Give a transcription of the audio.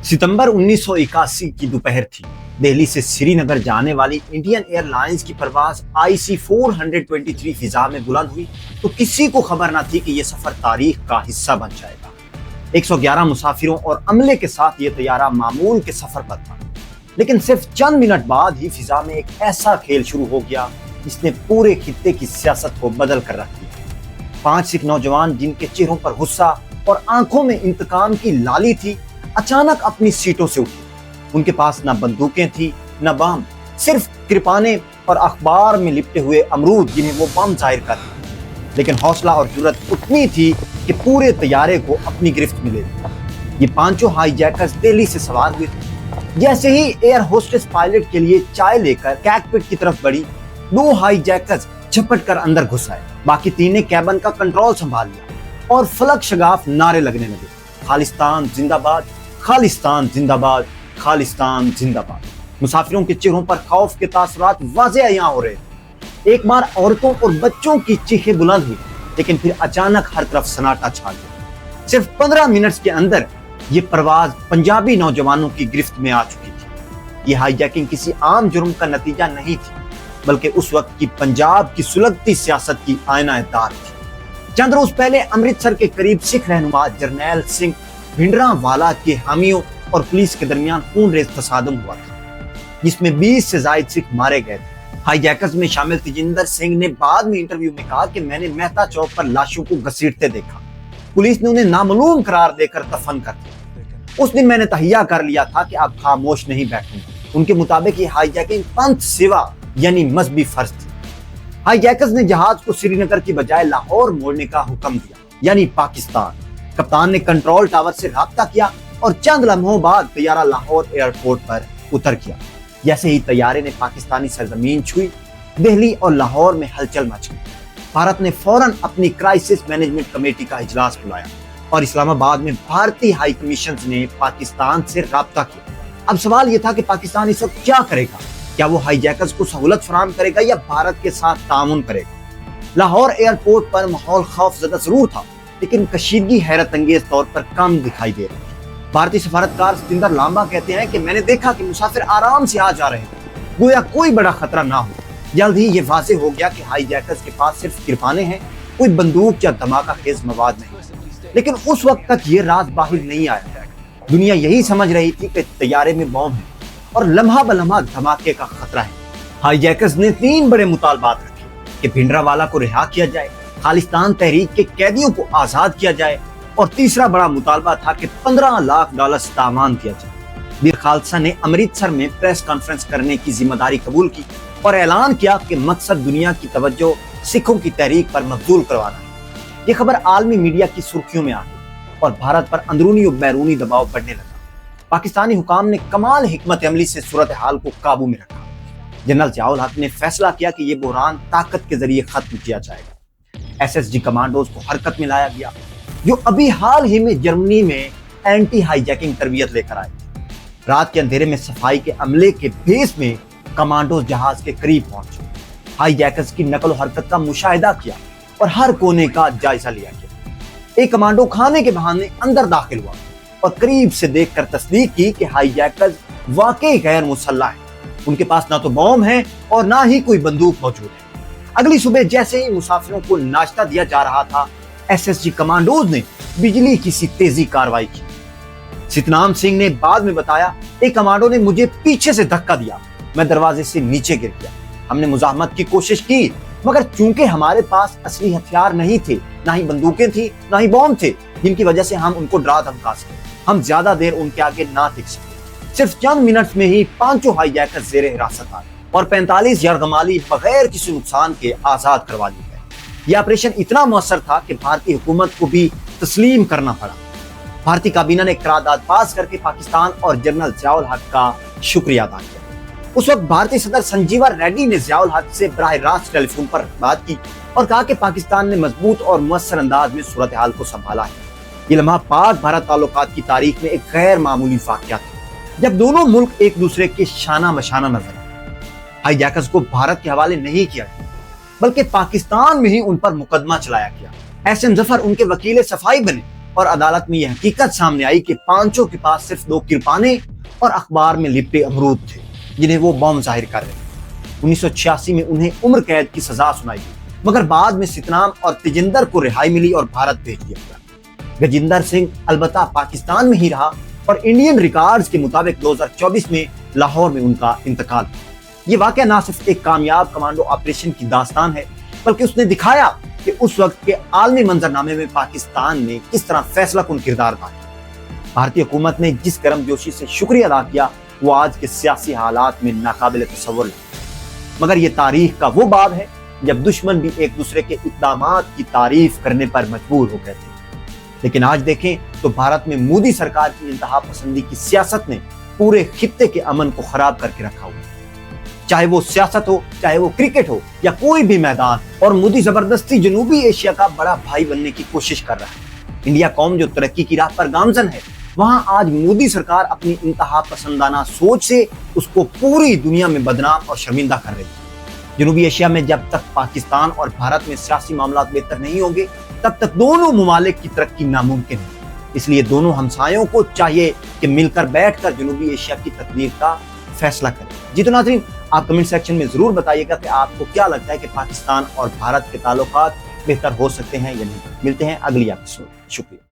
सितंबर 1981 की दोपहर थी। दिल्ली से श्रीनगर जाने वाली इंडियन एयरलाइंस की परवाज IC-423 फिजा में बुलंद हुई तो किसी को खबर न थी कि यह सफर तारीख का हिस्सा बन जाएगा। 111 मुसाफिरों और अमले के साथ यह तैयारा मामूल के सफर पर था, लेकिन सिर्फ चंद मिनट बाद ही फिजा में एक ऐसा खेल शुरू हो गया जिसने पूरे खित्ते की सियासत को बदल कर रख दिया। 5 सिख नौजवान जिनके चेहरों पर गुस्सा और आंखों में इंतकाम की लाली थी, अचानक अपनी सीटों से उठी। उनके पास न बंदूकें थी न बम, सिर्फ कृपाने और अखबार में लिपटे हुए अमरूद जिन्हें वो बम जाहिर करते। लेकिन हौसला और जुर्रत उतनी थी कि पूरे तैयारे को अपनी गिरफ्त में ले लिया। ये पांचों हाईजैकर्स दिल्ली से सवार हुए थे। जैसे ही एयर होस्टेस पायलट के लिए चाय लेकर कॉकपिट की तरफ बढ़ी, 2 हाईजैकर्स झपट कर अंदर घुस आए। बाकी 3 ने कैबिन का कंट्रोल संभाल लिया और फलक शगाफ नारे लगने लगे, खालिस्तान जिंदाबाद, खालिस्तान जिंदाबाद, खालिस्तान जिंदाबाद। मुसाफिरों के चेहरों पर खौफ के तासुरात वाज़ेह अयां हो रहे थे। एक बार औरतों और बच्चों की चीखें बुलंद हुई, लेकिन फिर अचानक हर तरफ सन्नाटा छा गया। सिर्फ 15 मिनट के अंदर ये परवाज पंजाबी नौजवानों की गिरफ्त में आ चुकी थी। ये हाईजैकिंग किसी आम जुर्म का नतीजा नहीं थी, बल्कि उस वक्त की पंजाब की सुलगती सियासत की आईना-ए-दार थी। चंद रोज पहले अमृतसर के करीब सिख रहनुमा जरनैल सिंह भिंडरांवाला के हामियों और पुलिस के दरमियान खूनरेज तसादम हुआ था, जिसमें 20 से ज्यादा सिख मारे गए थे। हाईजैकर्स में शामिल तेजिंदर सिंह ने बाद में इंटरव्यू में कहा कि मैंने मेहता चौक पर लाशों को घसीटते देखा। पुलिस ने उन्हें नामालूम करार देकर दफन कर दिया। उस दिन मैंने तहिया कर लिया था कि अब खामोश नहीं बैठूंगा। उनके मुताबिक ये हाईजैकिंग पंथ सेवा यानी मजहबी फर्ज थी। हाईजैकर्स ने जहाज को श्रीनगर की बजाय लाहौर मोड़ने का हुक्म दिया, यानी पाकिस्तान। कप्तान ने कंट्रोल टावर से राब्ता किया और चंद लम्हों बाद तैयारा लाहौर एयरपोर्ट पर उतर गया। जैसे ही तैयारे ने पाकिस्तानी सरजमीन छुई, दिल्ली और लाहौर में हलचल मच गई। भारत ने फौरन अपनी क्राइसिस मैनेजमेंट कमेटी का इजलास बुलाया और इस्लामाबाद में भारतीय हाई कमीशन ने पाकिस्तान से राब्ता किया। अब सवाल यह था कि पाकिस्तान इस वक्त क्या करेगा? क्या वो हाईजैकर्स को सहूलत फराहम करेगा या भारत के साथ ताउन करेगा? लाहौर एयरपोर्ट पर माहौल खौफजदा जरूर था, लेकिन कशीदगी हैरत अंगेज तौर पर कम दिखाई दे रही थी। भारतीय सफारतकार सतिंदर लांबा कहते हैं कि मैंने देखा कि मुसाफिर आराम से आ जा रहे थे, गोया कोई बड़ा खतरा ना हो। जल्द ही ये वाज़ेह हो गया कि हाईजैकर्स के पास सिर्फ किरपाने हैं, कोई बंदूक या धमाका खेज मवाद नहीं। लेकिन उस वक्त तक ये राज बाहर नहीं आया। दुनिया यही समझ रही थी कि तैयारे में बम है और लम्हा बलम्हा धमाके का खतरा है। हाईजैकर्स ने 3 बड़े मुतालबात रखे कि भिंडरांवाला को रिहा किया जाए, खालिस्तान तहरीक के कैदियों को आजाद किया जाए, और तीसरा बड़ा मुतालबा था कि $15 लाख तावान दिया जाए। मीर खालसा ने अमृतसर में प्रेस कॉन्फ्रेंस करने की जिम्मेदारी कबूल की और ऐलान किया कि मकसद दुनिया की तवज्जो सिखों की तहरीक पर मबजूल करवाना है। ये खबर आलमी मीडिया की सुर्खियों में आ गई और भारत पर अंदरूनी और बैरूनी दबाव बढ़ने लगा। पाकिस्तानी हुकाम ने कमाल हिकमत अमली से सूरत हाल को काबू में रखा। जनरल जियाउल हक ने फैसला किया कि यह बहरान ताकत के जरिए खत्म किया जाएगा। SSG कमांडोज को हरकत में लाया गया, जो अभी हाल ही में जर्मनी में एंटी हाईजैकिंग तरबियत लेकर आए। रात के अंधेरे में सफाई के अमले के भेस में कमांडोज जहाज के करीब पहुंचे, हाईजैकर्स की नकल हरकत का मुशाहिदा किया और हर कोने का जायजा लिया गया। एक कमांडो खाने के बहाने अंदर दाखिल हुआ और करीब से देखकर तस्दीक की कि हाईजैकर्स वाकई गैर मुसल्लह हैं। उनके पास ना तो बम है और ना ही कोई बंदूक मौजूद है। अगली सुबह जैसे ही मुसाफिरों को नाश्ता दिया जा रहा था, SSG कमांडोज ने बिजली की सी तेजी कार्रवाई की। सतनाम सिंह ने बाद में बताया, एक कमांडो ने मुझे पीछे से धक्का दिया, मैं दरवाजे से नीचे गिर गया। हमने मुजाहमत की कोशिश की, मगर चूंकि हमारे पास असली हथियार नहीं थे, ना ही बंदूकें थी, ना ही बम थे, जिनकी वजह से हम उनको डरा धमका सके। हम ज्यादा देर उनके आगे ना टिक सके। सिर्फ चंद मिनट में ही 5 हाईजैकर्स जेरे हिरासत आ गए और 45 यरगमाली बगैर किसी नुकसान के आजाद करवा लिए गए। यह ऑपरेशन इतना मौसर था कि भारतीय हुकूमत को भी तस्लीम करना पड़ा। भारतीय काबीना ने करारदाद पास करके पाकिस्तान और जनरल जियाउल हक का शुक्रिया अदा किया। उस वक्त भारतीय सदर संजीवा रेड्डी ने जियाउल हक से बराह रास्त टेलीफोन पर बात की और कहा कि पाकिस्तान ने मजबूत और मुअस्सर अंदाज में सूरत हाल को संभाला है। ये लम्हा पाक भारत ताल्लुकात की तारीख में एक गैर मामूली वाकया था, जब दोनों मुल्क एक दूसरे के शाना बशाना नजर आए। हाईजैकर्स को भारत के हवाले नहीं किया गया, बल्कि पाकिस्तान में ही उन पर मुकदमा चलाया गया। एसएम जफर उनके वकील सफाई बने और अदालत में यह हकीकत सामने आई कि पांचों के पास सिर्फ 2 किरपाने और अखबार में लिपटे अमरूद थे जिन्हें वो बम जाहिर कर रहे थे। 1986 में उन्हें उम्र कैद की सजा सुनाई गई, मगर बाद में सितनाम और तेजिंदर को रिहाई मिली और भारत भेज दिया गया। गजिंदर सिंह अलबत्ता पाकिस्तान में ही रहा और इंडियन रिकॉर्ड्स के मुताबिक 2024 में लाहौर में उनका इंतकाल हुआ। ये वाकया न सिर्फ एक कामयाब कमांडो ऑपरेशन की दास्तान है, बल्कि उसने दिखाया कि उस वक्त के आलमी मंजरनामे में पाकिस्तान ने किस तरह फैसलाकुन किरदार अदा किया। भारतीय हुकूमत ने जिस गर्मजोशी से शुक्रिया अदा किया वो आज के सियासी हालात में नाकाबिल तसव्वुर है। मगर ये तारीख का वो बाब है जब दुश्मन भी एक दूसरे के इक़दामात की तारीफ करने पर मजबूर हो गए थे। लेकिन आज देखें तो भारत में मोदी सरकार की इंतहा पसंदी की सियासत ने पूरे खित्ते के अमन को खराब करके रखा हुआ है। चाहे वो सियासत हो, चाहे वो क्रिकेट हो या कोई भी मैदान, और मोदी जबरदस्ती जनूबी एशिया का बड़ा भाई बनने की कोशिश कर रहा है। इंडिया कौम जो तरक्की की राह पर गामजन है, वहां आज मोदी सरकार अपनी इंतहा पसंदाना सोच से उसको पूरी दुनिया में बदनाम और शर्मिंदा कर रही है। जनूबी एशिया में जब तक पाकिस्तान और भारत में सियासी मामला बेहतर नहीं होंगे, तब तक दोनों ममालिक की तरक्की नामुमकिन है। इसलिए दोनों हमसायों को चाहिए कि मिलकर बैठकर जनूबी एशिया की तकदीर का फैसला करें। जी तो नाज़रीन, आप कमेंट सेक्शन में जरूर बताइएगा कि आपको क्या लगता है कि पाकिस्तान और भारत के ताल्लुकात बेहतर हो सकते हैं या नहीं। मिलते हैं अगली एपिसोड। शुक्रिया।